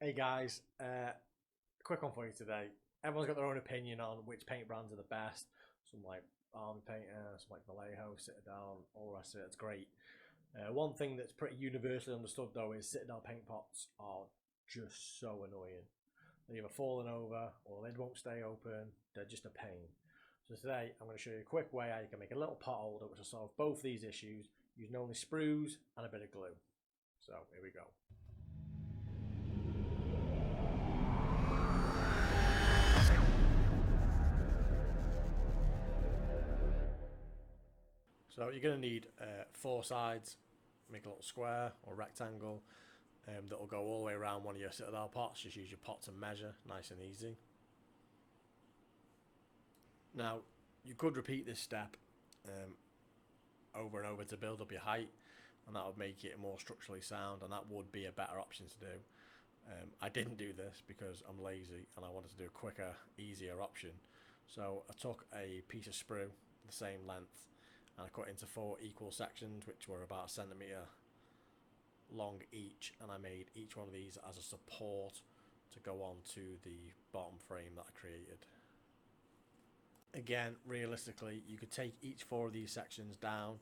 Hey guys, quick one for you today. Everyone's got their own opinion on which paint brands are the best. Some like Army Painter, some like Vallejo, Citadel, all the rest of it. It's great. One thing that's pretty universally understood though is Citadel paint pots are just so annoying. They're either falling over or the lid won't stay open. They're just a pain. So today I'm going to show you a quick way how you can make a little pot holder which will solve both these issues using only sprues and a bit of glue. So here we go. So you're going to need four sides, make a little square or rectangle that will go all the way around one of your Citadel pots. Just use your pot to measure, nice and easy. Now, you could repeat this step over and over to build up your height, and that would make it more structurally sound, and that would be a better option to do. I didn't do this because I'm lazy and I wanted to do a quicker, easier option. So I took a piece of sprue the same length and I cut into four equal sections which were about a centimetre long each, and I made each one of these as a support to go on to the bottom frame that I created. Again, realistically, you could take each four of these sections down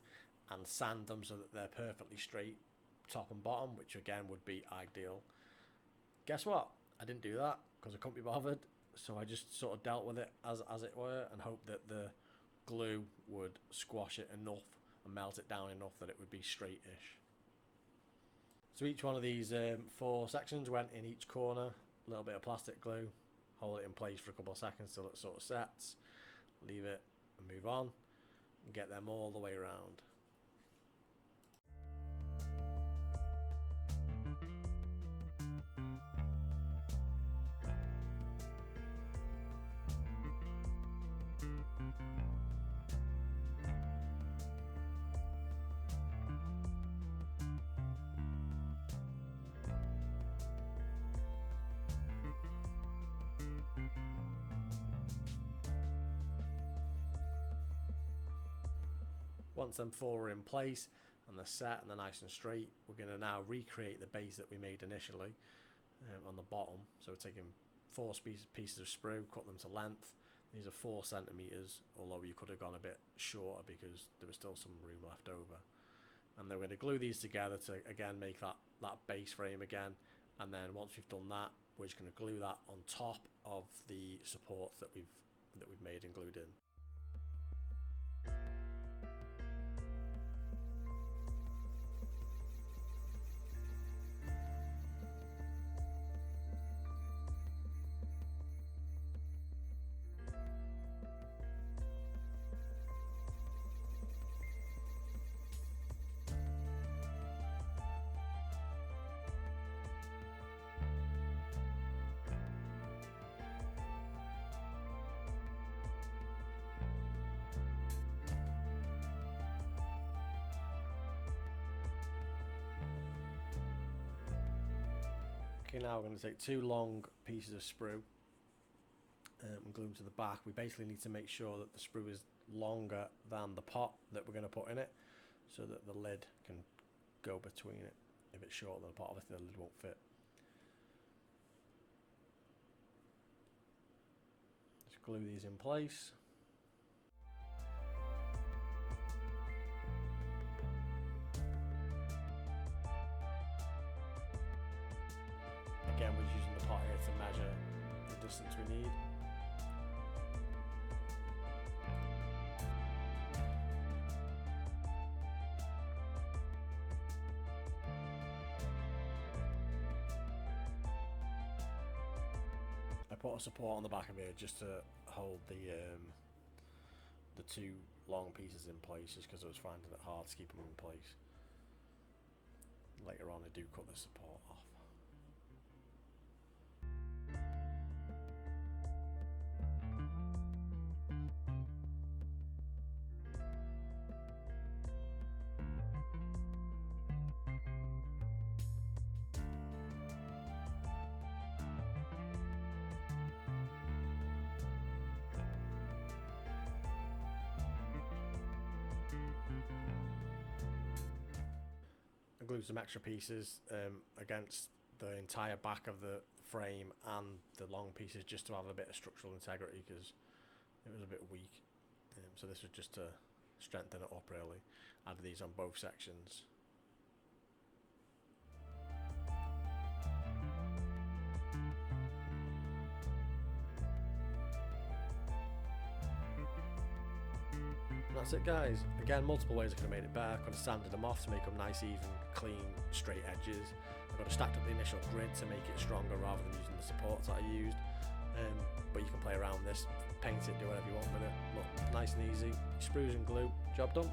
and sand them so that they're perfectly straight top and bottom, which again would be ideal. Guess what? I didn't do that because I couldn't be bothered, so I just sort of dealt with it as it were and hoped that the glue would squash it enough and melt it down enough that it would be straight-ish. So each one of these four sections went in each corner, a little bit of plastic glue, hold it in place for a couple of seconds till it sort of sets, leave it and move on, and get them all the way around. Once them four are in place and they're set and they're nice and straight, we're going to now recreate the base that we made initially on the bottom. So we're taking four pieces of sprue, cut them to length. These are 4 centimeters, although you could have gone a bit shorter because there was still some room left over. And then we're going to glue these together to again make that base frame again. And then once we've done that, we're just going to glue that on top of the supports that we've made and glued in. Okay, now we're going to take 2 long pieces of sprue and glue them to the back. We basically need to make sure that the sprue is longer than the pot that we're going to put in it, so that the lid can go between it. If it's shorter than the pot, obviously the lid won't fit. Just glue these in place. Again, we're using the pot here to measure the distance we need. I put a support on the back of here just to hold the 2 long pieces in place, just because I was finding it hard to keep them in place. Later on I do cut the support off. I glued some extra pieces against the entire back of the frame and the long pieces just to have a bit of structural integrity because it was a bit weak. So this was just to strengthen it up really. Add these on both sections. That's it guys. Again, multiple ways I could have made it better. Could have sanded them off to make them nice, even, clean, straight edges. I could have stacked up the initial grid to make it stronger rather than using the supports that I used. But you can play around with this, paint it, do whatever you want with it. Look, nice and easy. Sprues and glue, job done.